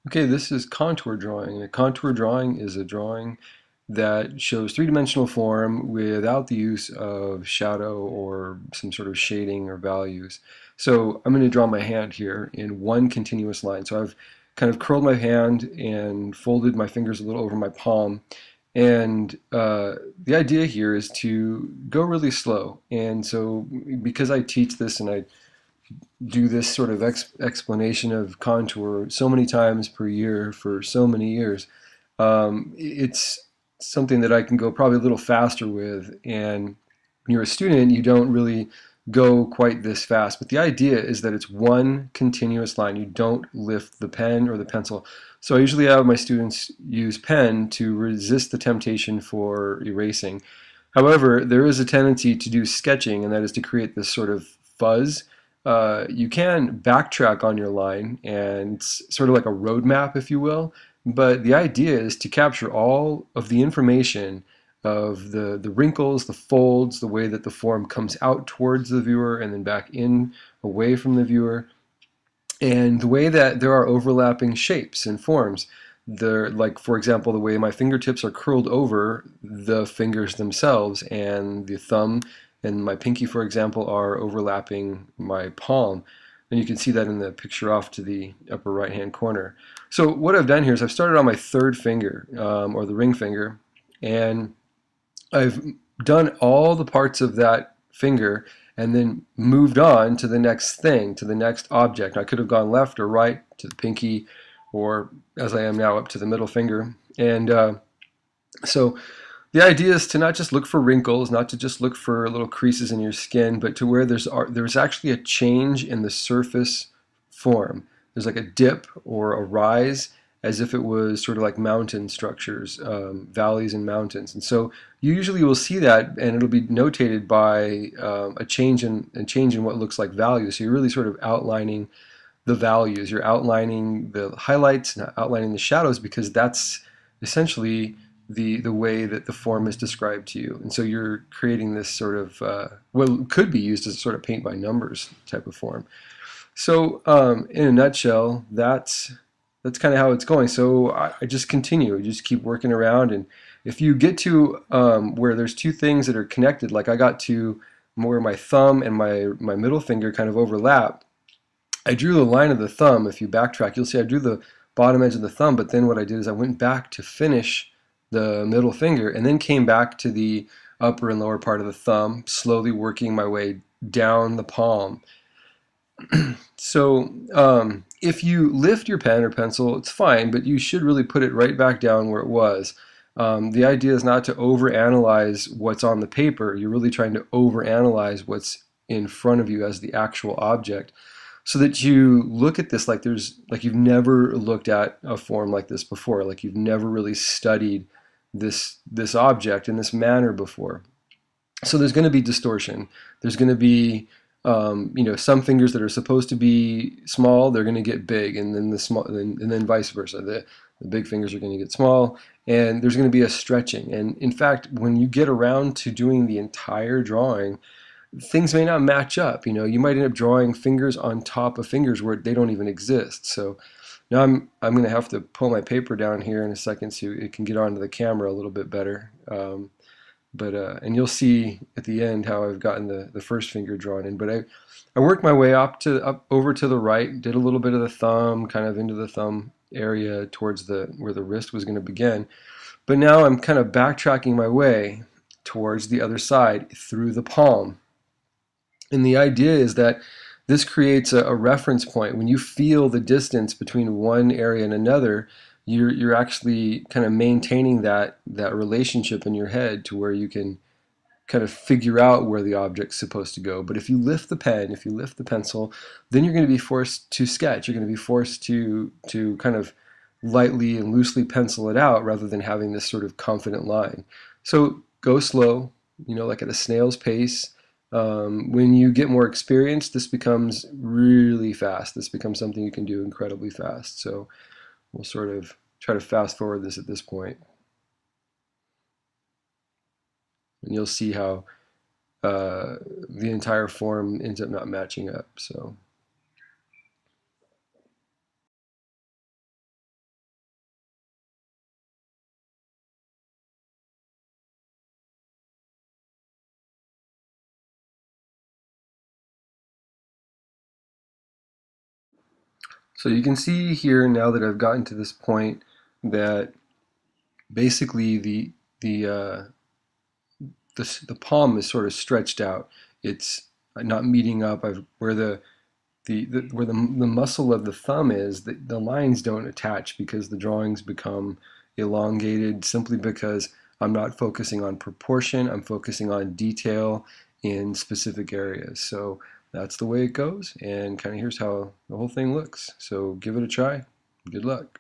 Okay, this is contour drawing. And a contour drawing is a drawing that shows three-dimensional form without the use of shadow or some sort of shading or values. So I'm going to draw my hand here in one continuous line. So I've kind of curled my hand and folded my fingers a little over my palm. And the idea here is to go really slow. And so because I teach this and I do this sort of explanation of contour so many times per year for so many years, it's something that I can go probably a little faster with. And when you're a student, you don't really go quite this fast. But the idea is that it's one continuous line. You don't lift the pen or the pencil. So I usually have my students use pen to resist the temptation for erasing. However, there is a tendency to do sketching, and that is to create this sort of fuzz. You can backtrack on your line, and it's sort of like a roadmap, if you will. But the idea is to capture all of the information of the wrinkles, the folds, the way that the form comes out towards the viewer and then back in away from the viewer, and the way that there are overlapping shapes and forms. They're like, for example, the way my fingertips are curled over the fingers themselves, and the thumb and my pinky, for example, are overlapping my palm. And you can see that in the picture off to the upper right hand corner. So what I've done here is I've started on my third finger, or the ring finger, and I've done all the parts of that finger and then moved on to the next thing, to the next object. I could have gone left or right to the pinky, or as I am now up to the middle finger. And so the idea is to not just look for wrinkles, not to just look for little creases in your skin, but to where there's actually a change in the surface form. There's like a dip or a rise, as if it was sort of like mountain structures, valleys and mountains. And so you usually will see that, and it'll be notated by a change in what looks like values. So you're really sort of outlining the values. You're outlining the highlights and outlining the shadows, because that's essentially the way that the form is described to you. And so you're creating this sort of what could be used as a sort of paint by numbers type of form. So in a nutshell, that's kind of how it's going. So I just continue, just keep working around, and if you get to where there's two things that are connected, like I got to where my thumb and my middle finger kind of overlap, I drew the line of the thumb. If you backtrack, you'll see I drew the bottom edge of the thumb, but then what I did is I went back to finish the middle finger and then came back to the upper and lower part of the thumb, slowly working my way down the palm. So if you lift your pen or pencil, it's fine, but you should really put it right back down where it was. The idea is not to overanalyze what's on the paper. You're really trying to overanalyze what's in front of you as the actual object, so that you look at this like you've never looked at a form like this before, like you've never really studied this object in this manner before. So there's going to be distortion. There's going to be some fingers that are supposed to be small, they're going to get big, and then and then vice versa. The big fingers are going to get small, and there's going to be a stretching. And in fact, when you get around to doing the entire drawing, things may not match up. You might end up drawing fingers on top of fingers where they don't even exist. So now I'm going to have to pull my paper down here in a second so it can get onto the camera a little bit better. But and you'll see at the end how I've gotten the first finger drawn in. But I worked my way up over to the right, did a little bit of the thumb, kind of into the thumb area towards where the wrist was going to begin. But now I'm kind of backtracking my way towards the other side through the palm. And the idea is that this creates a reference point. When you feel the distance between one area and another, you're actually kind of maintaining that relationship in your head to where you can kind of figure out where the object's supposed to go. But if you lift the pen, if you lift the pencil, then you're going to be forced to sketch. You're going to be forced to kind of lightly and loosely pencil it out rather than having this sort of confident line. So go slow, like at a snail's pace. When you get more experience, this becomes really fast. This becomes something you can do incredibly fast. So we'll sort of try to fast forward this at this point, and you'll see how the entire form ends up not matching up. So So you can see here now that I've gotten to this point that basically the uh, the palm is sort of stretched out. It's not meeting up. Where where the muscle of the thumb is, the lines don't attach because the drawings become elongated simply because I'm not focusing on proportion, I'm focusing on detail in specific areas. So that's the way it goes, and kind of here's how the whole thing looks. So give it a try. Good luck.